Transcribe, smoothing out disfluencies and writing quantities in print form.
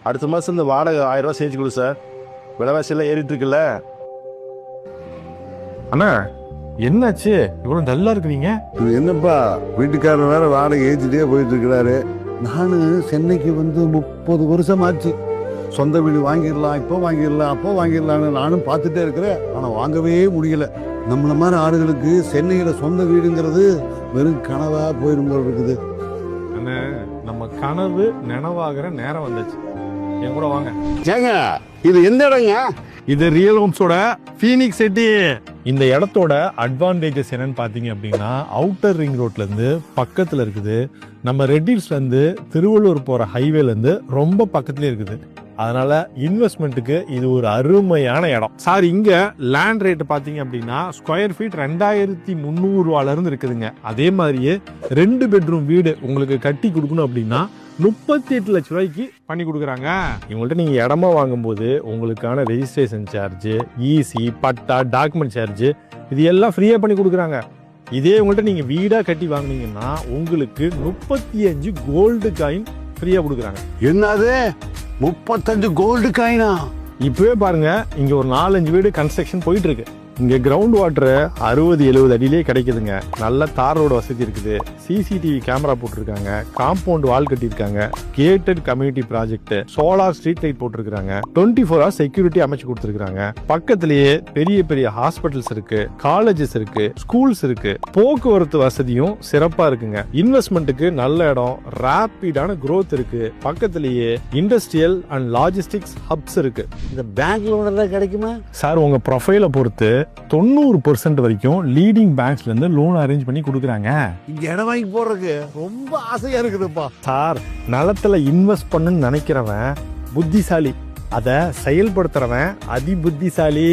அடுத்த மாதம் இந்த வாடகை 1000 ரூபா சேர்த்து கொடு சார். விலைவாசியெல்லாம் ஏறிட்டு இருக்குல்ல. அண்ணா என்னாச்சு இவ்வளவு நல்லா இருக்கிறீங்க? இது என்னப்பா, வீட்டுக்காரர் வேற வாடகை ஏற்றிட்டே போயிட்டு இருக்கிறாரு. நானு சென்னைக்கு வந்து 30 வருஷம் ஆச்சு. சொந்த வீடு வாங்கிடலாம், இப்போ வாங்கிடலாம், அப்போ வாங்கிடலான்னு நானும் பார்த்துட்டே இருக்கிறேன். ஆனால் வாங்கவே முடியல. நம்மள மாதிரி ஆளுகளுக்கு சென்னையில் சொந்த வீடுங்கிறது வெறும் கனவா போயிடும் போல இருக்குது. அண்ணா நம்ம கனவு நினைவாகிற நேரம் வந்துச்சு. என் கூட வாங்க. ஏங்க இது எந்த இடங்க? இது ரியல் ஹோம்ஸோட ஃபீனிக்ஸ் சிட்டி. இந்த இடத்தோட அட்வான்டேஜஸ் என்னன்னு பார்த்தீங்க அப்படின்னா, அவுட்டர் ரிங் ரோட்ல இருந்து பக்கத்தில் இருக்குது. நம்ம ரெட் ஹில்ஸ்ல இருந்து திருவள்ளூர் போற ஹைவேல இருந்து ரொம்ப பக்கத்துலேயே இருக்குது. அதனால இன்வெஸ்ட்மெண்ட்டுக்கு இது ஒரு அருமையான இடம் சார். இங்க லேண்ட் ரேட் பாத்தீங்க அப்படின்னா ஸ்கொயர் ஃபீட் 2300 ரூபால இருந்து இருக்குதுங்க. அதே மாதிரியே 2 பெட்ரூம் வீடு உங்களுக்கு கட்டி கொடுக்கணும் அப்படின்னா 38 லட்சம் ரூபாய்க்கு பண்ணி கொடுக்குறாங்க. இவங்கள்ட்ட நீங்க இடமா வாங்கும்போது உங்களுக்கான ரெஜிஸ்ட்ரேஷன் சார்ஜ், ஈசி, பட்டா, டாக்குமெண்ட் சார்ஜ் இது எல்லாம் ஃப்ரீயா பண்ணி கொடுக்குறாங்க. இதே உங்கள்ட்ட நீங்க வீடா கட்டி வாங்குனீங்கன்னா உங்களுக்கு 35 கோல்டு காயின் ஃப்ரீயா கொடுக்குறாங்க. என்னது 35 கோல்டு காயினா? இப்பவே பாருங்க, இங்க ஒரு 4-5 வீடு கன்ஸ்ட்ரக்ஷன் போயிட்டு இருக்கு. இங்க கிரவுண்ட் வாட்டர் 60-70 அடியிலே கிடைக்குதுங்க. நல்ல தார் ரோடு வசதி இருக்குது. சிசிடிவி கேமரா போட்டிருக்காங்க. காம்பவுண்ட் வால் கட்டியிருக்காங்க. Gated community project, solar street light போட்டிருக்காங்க. 24 hours செக்யூரிட்டி அமைச்சு கொடுத்துருக்காங்க. பக்கத்திலேயே பெரிய பெரிய ஹாஸ்பிட்டல்ஸ் இருக்கு, காலேஜஸ் இருக்கு, ஸ்கூல்ஸ் இருக்கு. போக்குவரத்து வசதியும் சிறப்பா இருக்குங்க. இன்வெஸ்ட்மெண்ட்டுக்கு நல்ல இடம், ராபிடான growth இருக்கு. பக்கத்திலேயே இண்டஸ்ட்ரியல் அண்ட் லாஜிஸ்டிக்ஸ் ஹப்ஸ் இருக்கு. இந்த பேங்க் லோன் எல்லாம் கிடைக்குமா சார்? உங்க ப்ரொஃபைலை பொறுத்து 90% வரைக்கும் லீடிங் பேங்க்ஸ்ல இருந்து லோன் அரேஞ்ச் பண்ணி கொடுக்குறாங்க. இங்க இடம் வாங்கி போறதுக்கு ரொம்ப ஆசையா இருக்குதுப்பா. சார், நிலத்துல இன்வெஸ்ட் பண்ணுன்னு நினைக்கிறவன் புத்திசாலி, அதை செயல்படுத்துறவன் அதி புத்திசாலி.